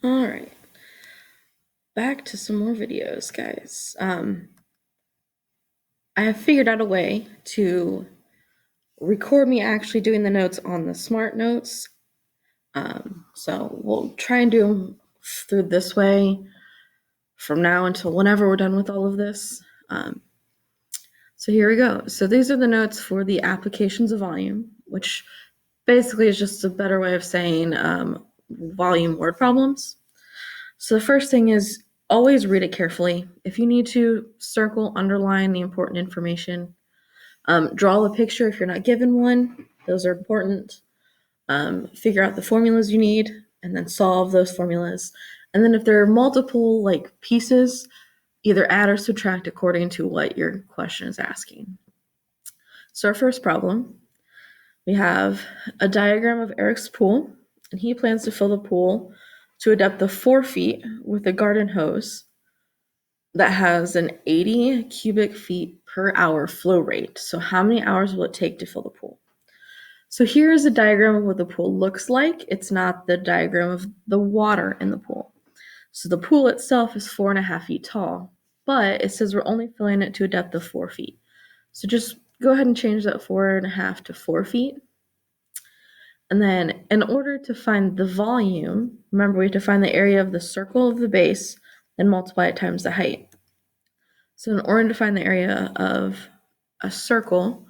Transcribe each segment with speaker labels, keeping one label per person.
Speaker 1: All right, back to some more videos, guys. I have figured out a way to record me actually doing the notes on the Smart Notes. So we'll try and do them through this way from now until whenever we're done with all of this. So here we go. So these are the notes for the applications of volume, which basically is just a better way of saying volume word problems. So the first thing is always read it carefully. If you need to, circle, underline the important information. Draw a picture if you're not given one. Those are important. Figure out the formulas you need and then solve those formulas. And then if there are multiple pieces, either add or subtract according to what your question is asking. So our first problem, we have a diagram of Eric's pool, and he plans to fill the pool to a depth of 4 feet with a garden hose that has an 80 cubic feet per hour flow rate. So how many hours will it take to fill the pool? So here is a diagram of what the pool looks like. It's not the diagram of the water in the pool. So the pool itself is 4.5 feet tall, but it says we're only filling it to a depth of 4 feet. So just go ahead and change that 4.5 to 4 feet. And then in order to find the volume, remember we have to find the area of the circle of the base, then multiply it times the height. So in order to find the area of a circle,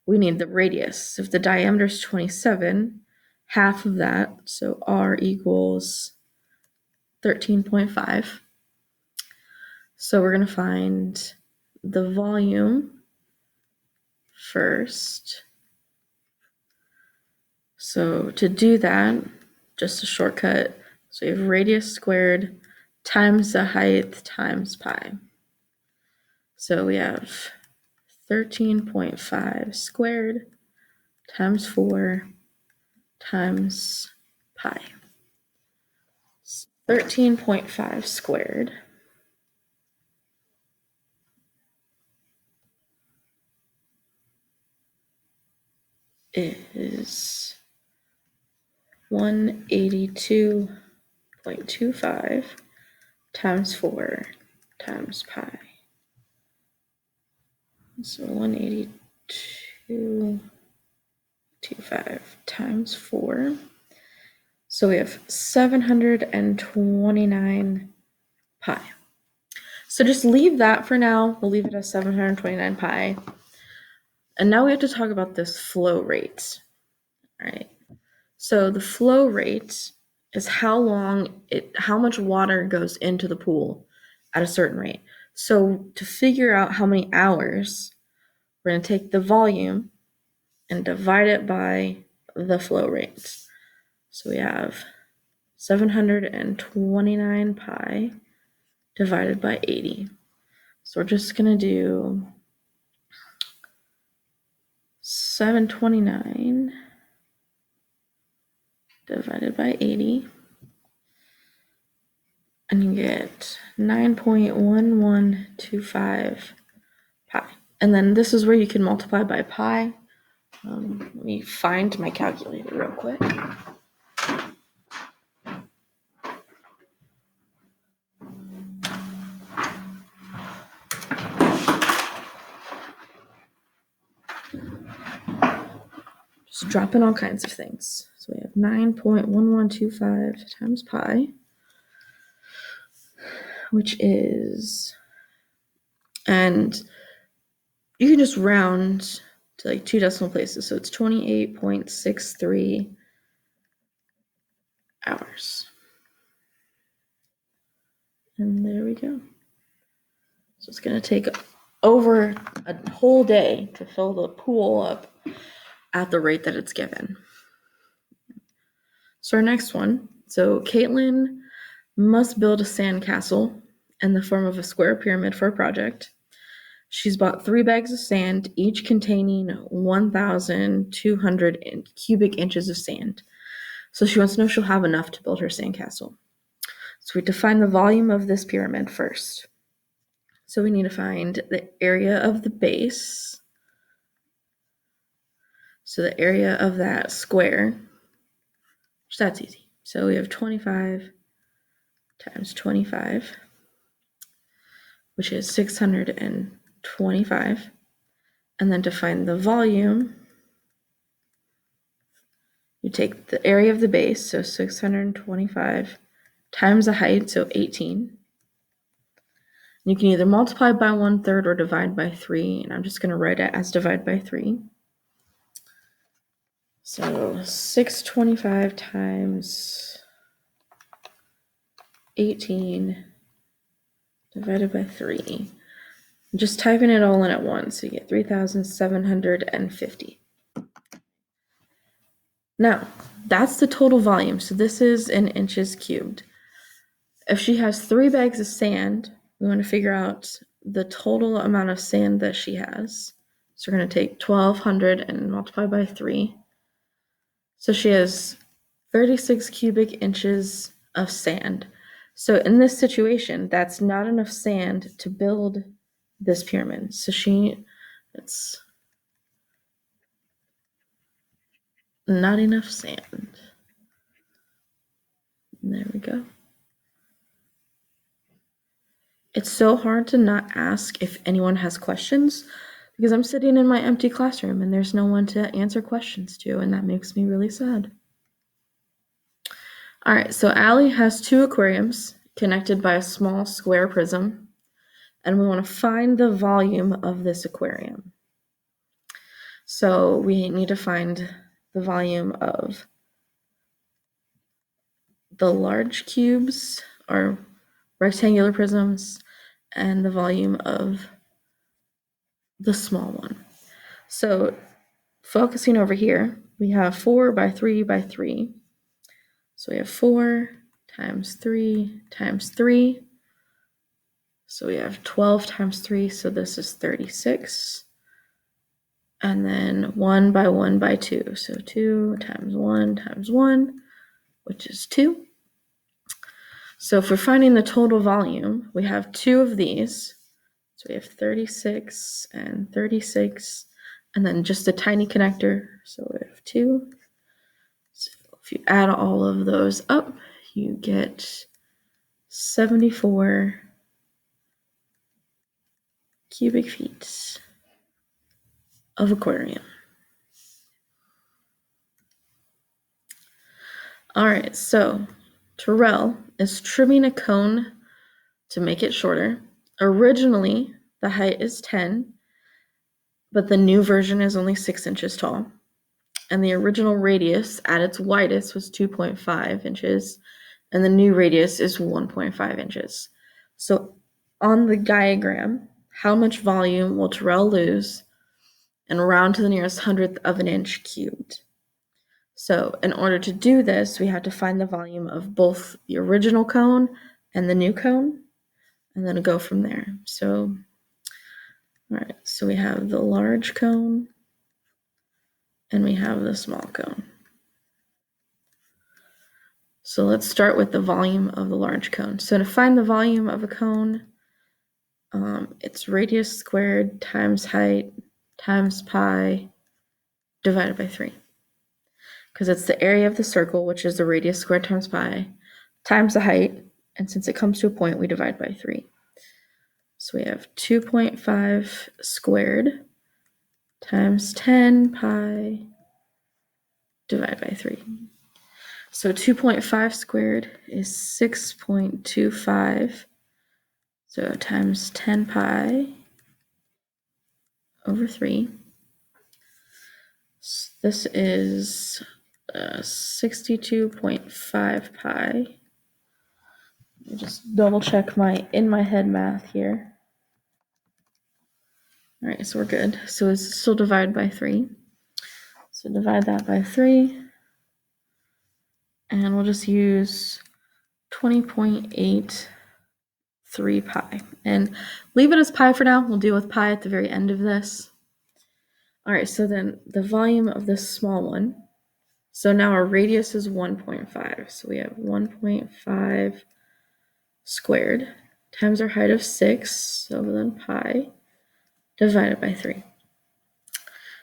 Speaker 1: we need the radius. If the diameter is 27, half of that, so r equals 13.5. So we're going to find the volume first. So to do that, just a shortcut, so we have radius squared times the height times pi. So we have 13.5 squared times 4 times pi. 13.5 squared is 182.25 times 4 times pi. So 182.25 times 4. So we have 729 pi. So just leave that for now. We'll leave it as 729 pi. And now we have to talk about this flow rate. All right. So the flow rate is how much water goes into the pool at a certain rate. So to figure out how many hours, we're going to take the volume and divide it by the flow rate. So we have 729 pi divided by 80. So we're just going to do 729 divided by 80. And you get 9.1125 pi. And then this is where you can multiply by pi. Let me find my calculator real quick. Just dropping all kinds of things. So we have 9.1125 times pi, which is, and you can just round to like 2 decimal places. So it's 28.63 hours. And there we go. So it's going to take over a whole day to fill the pool up at the rate that it's given. So our next one. So Caitlin must build a sandcastle in the form of a square pyramid for a project. She's bought 3 bags of sand, each containing 1,200 cubic inches of sand. So she wants to know if she'll have enough to build her sandcastle. So we define the volume of this pyramid first. So we need to find the area of the base. So the area of that square, that's easy. So we have 25 times 25, which is 625. And then to find the volume, you take the area of the base, so 625, times the height, so 18. You can either multiply by 1/3 or divide by 3, and I'm just going to write it as divide by 3. So 625 times 18 divided by 3. I'm just typing it all in at once, so you get 3,750. Now, that's the total volume, so this is in inches cubed. If she has 3 bags of sand, we want to figure out the total amount of sand that she has. So we're going to take 1,200 and multiply by 3. So she has 36 cubic inches of sand. So in this situation, that's not enough sand to build this pyramid. So it's not enough sand. There we go. It's so hard to not ask if anyone has questions because I'm sitting in my empty classroom and there's no one to answer questions to, and that makes me really sad. All right, so Allie has 2 aquariums connected by a small square prism, and we want to find the volume of this aquarium. So we need to find the volume of the large cubes or rectangular prisms and the volume of the small one. So focusing over here, we have 4 by 3 by 3. So we have 4 times 3 times 3. So we have 12 times 3, so this is 36. And then 1 by 1 by 2. So 2 times 1, which is 2. So if we're finding the total volume, we have 2 of these. So we have 36 and 36, and then just a tiny connector. So we have 2. So if you add all of those up, you get 74 cubic feet of aquarium. All right, so Terrell is trimming a cone to make it shorter. Originally, the height is 10, but the new version is only 6 inches tall. And the original radius at its widest was 2.5 inches, and the new radius is 1.5 inches. So on the diagram, how much volume will Terrell lose and round to the nearest hundredth of an inch cubed? So in order to do this, we have to find the volume of both the original cone and the new cone, and then go from there. So, all right, so we have the large cone and we have the small cone. So let's start with the volume of the large cone. So to find the volume of a cone, it's radius squared times height times pi divided by 3. Because it's the area of the circle, which is the radius squared times pi, times the height, and since it comes to a point, we divide by 3. So we have 2.5 squared times 10 pi divided by 3. So 2.5 squared is 6.25. So times 10 pi over 3. This is 62.5 pi. Let me just double check my in my head math here. All right, so we're good. So it's still divided by 3. So divide that by 3. And we'll just use 20.83 pi. And leave it as pi for now. We'll deal with pi at the very end of this. All right, so then the volume of this small one. So now our radius is 1.5. So we have 1.5 squared times our height of 6, so then pi, divided by 3.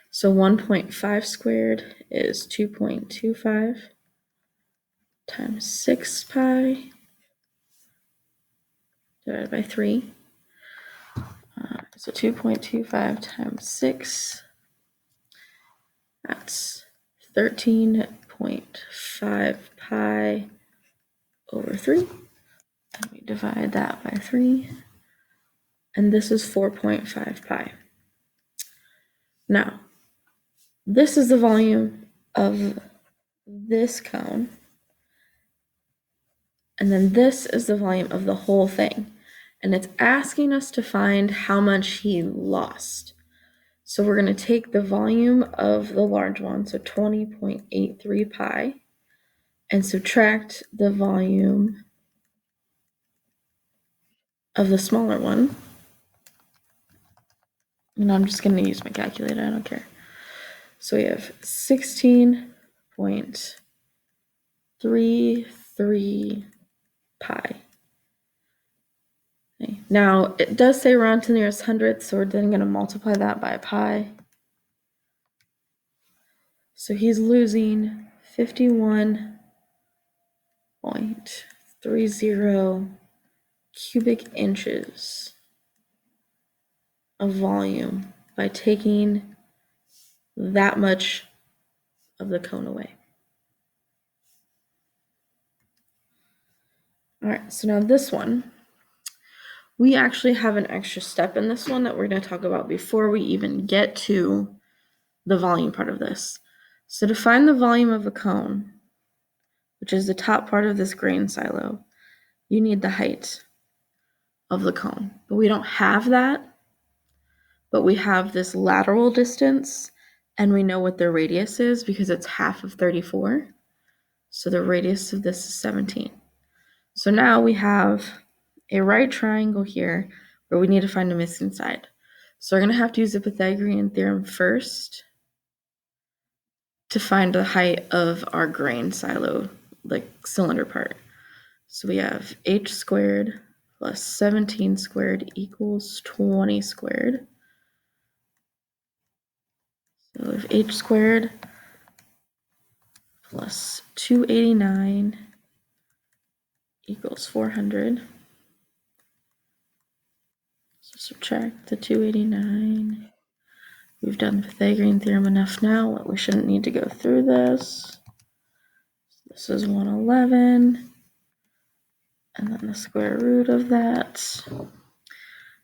Speaker 1: So 1.5 squared is 2.25 times 6 pi divided by 3. So 2.25 times 6, that's 13.5 pi over 3. And we divide that by 3. And this is 4.5 pi. Now, this is the volume of this cone. And then this is the volume of the whole thing. And it's asking us to find how much he lost. So we're going to take the volume of the large one, so 20.83 pi, and subtract the volume of the smaller one. And I'm just going to use my calculator, I don't care. So we have 16.33 pi. Okay. Now, it does say round to the nearest hundredth, so we're then going to multiply that by pi. So he's losing 51.30 cubic inches of volume by taking that much of the cone away. All right, so now this one, we actually have an extra step in this one that we're going to talk about before we even get to the volume part of this. So to find the volume of a cone, which is the top part of this grain silo, you need the height of the cone. But we don't have that, but we have this lateral distance, and we know what the radius is because it's half of 34. So the radius of this is 17. So now we have a right triangle here where we need to find a missing side. So we're going to have to use the Pythagorean theorem first to find the height of our grain silo, like cylinder part. So we have h squared plus 17 squared equals 20 squared. So we have h squared plus 289 equals 400. So subtract the 289. We've done the Pythagorean theorem enough now. We shouldn't need to go through this. This is 111. And then the square root of that.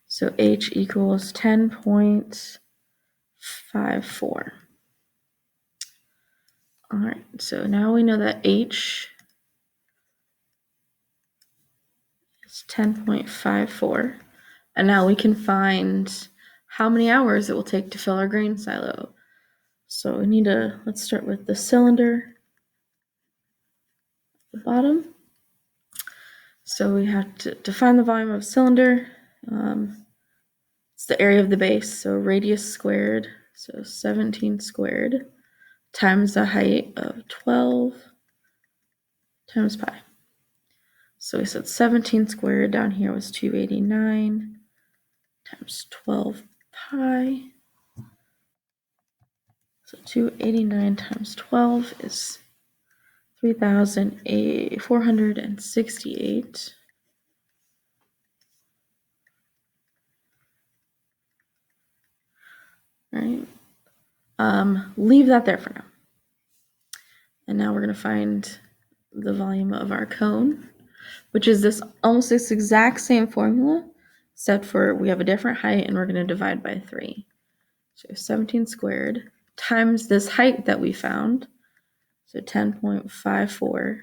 Speaker 1: So h equals 10.54. All right, so now we know that h is 10.54. And now we can find how many hours it will take to fill our grain silo. So we need to, let's start with the cylinder at the bottom. So we have to define the volume of a cylinder. It's the area of the base, so radius squared, so 17 squared, times the height of 12 times pi. So we said 17 squared down here was 289 times 12 pi. So 289 times 12 is 3,468. Right. Leave that there for now. And now we're going to find the volume of our cone, which is this almost this exact same formula, except for we have a different height and we're going to divide by 3. So 17 squared times this height that we found, so 10.54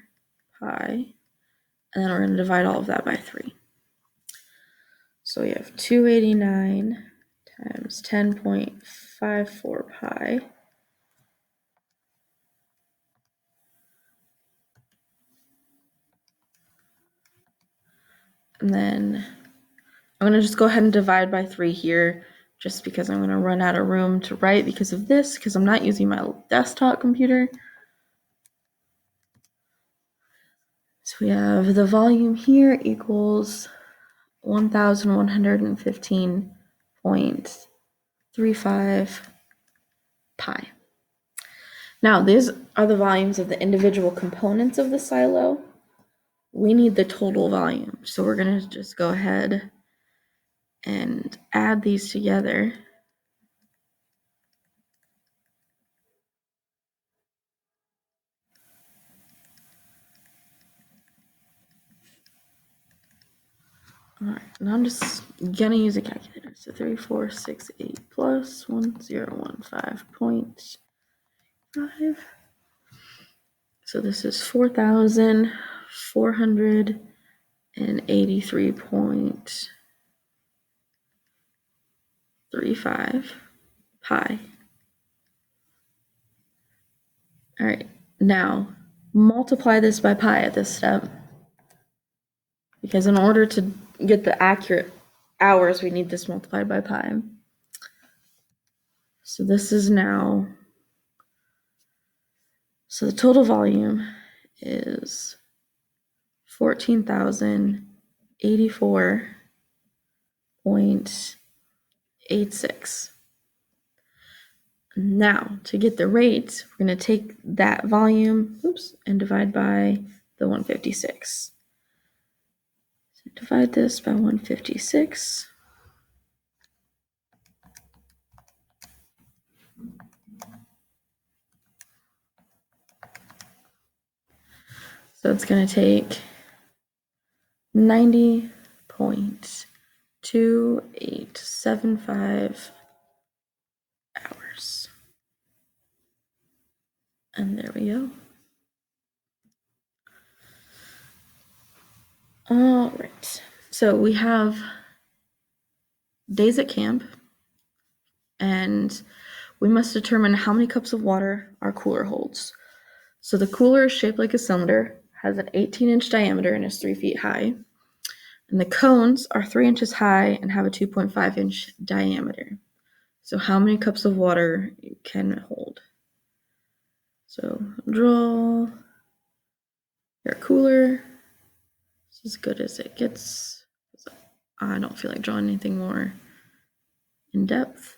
Speaker 1: pi, and then we're going to divide all of that by 3. So we have 289 times 10.54 pi. And then I'm going to just go ahead and divide by 3 here, just because I'm going to run out of room to write because of this, because I'm not using my desktop computer. So we have the volume here equals 1,115.35 pi. Now, these are the volumes of the individual components of the silo. we need the total volume. So we're going to just go ahead and add these together. All right, now I'm just gonna use a calculator. So 3468 plus 1015.5. So this is 4,483.35 pi. All right, now multiply this by pi at this step, because in order to get the accurate hours, we need this multiplied by pi. So this is now, so the total volume is 14,084.86. Now, to get the rate, we're going to take that volume, and divide by the 156. So divide this by 156. So it's going to take 90.2875 hours. And there we go. All right. So we have days at camp, and we must determine how many cups of water our cooler holds. So the cooler is shaped like a cylinder, has an 18-inch diameter, and is 3 feet high. And the cones are 3 inches high and have a 2.5-inch diameter. So how many cups of water can it hold? So draw your cooler. It's as good as it gets. I don't feel like drawing anything more in depth.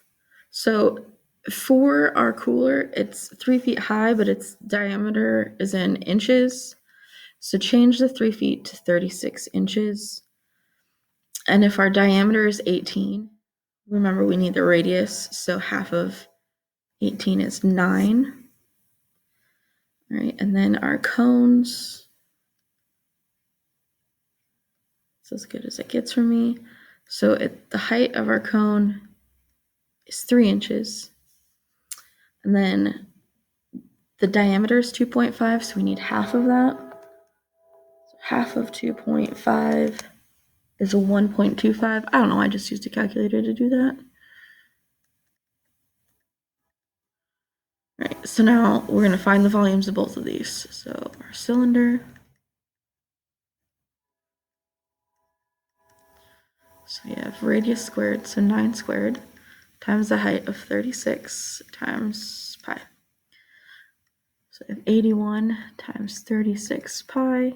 Speaker 1: So for our cooler, it's 3 feet high, but its diameter is in inches. So change the 3 feet to 36 inches. And if our diameter is 18, remember we need the radius, so half of 18 is 9. All right, and then our cones, it's as good as it gets for me. So the height of our cone is 3 inches. And then the diameter is 2.5, so we need half of that. So half of 2.5 is a 1.25. I don't know, I just used a calculator to do that. All right, so now we're going to find the volumes of both of these. So our cylinder. So we have radius squared, so 9 squared, times the height of 36 times pi. So we have 81 times 36 pi.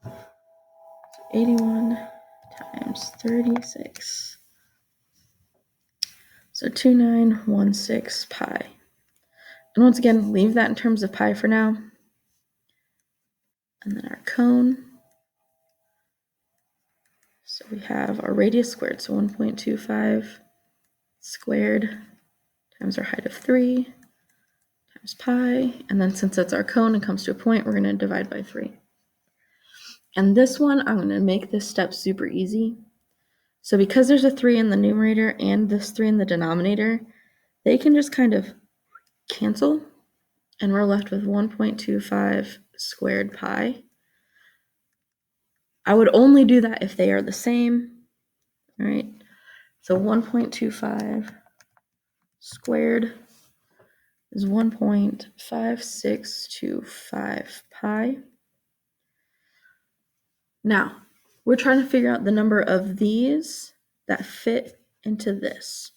Speaker 1: So 81 times 36. So 2916 pi. And once again, leave that in terms of pi for now. And then our cone. So we have our radius squared, so 1.25 squared times our height of 3 times pi. And then since it's our cone and comes to a point, we're going to divide by 3. And this one, I'm going to make this step super easy. So because there's a 3 in the numerator and this 3 in the denominator, they can just kind of cancel, and we're left with 1.25 squared pi. I would only do that if they are the same. All right, so 1.25 squared is 1.5625 pi. Now, we're trying to figure out the number of these that fit into this.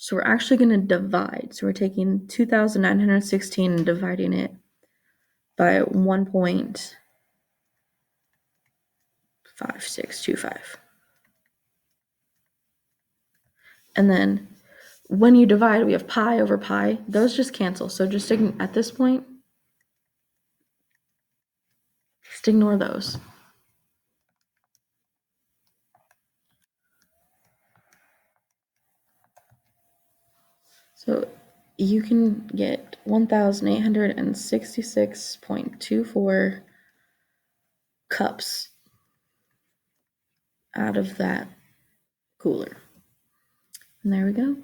Speaker 1: So we're actually going to divide. So we're taking 2,916 and dividing it by 1.5625. And then when you divide, we have pi over pi. Those just cancel. So just at this point, just ignore those. So you can get 1,866.24 cups out of that cooler. And there we go.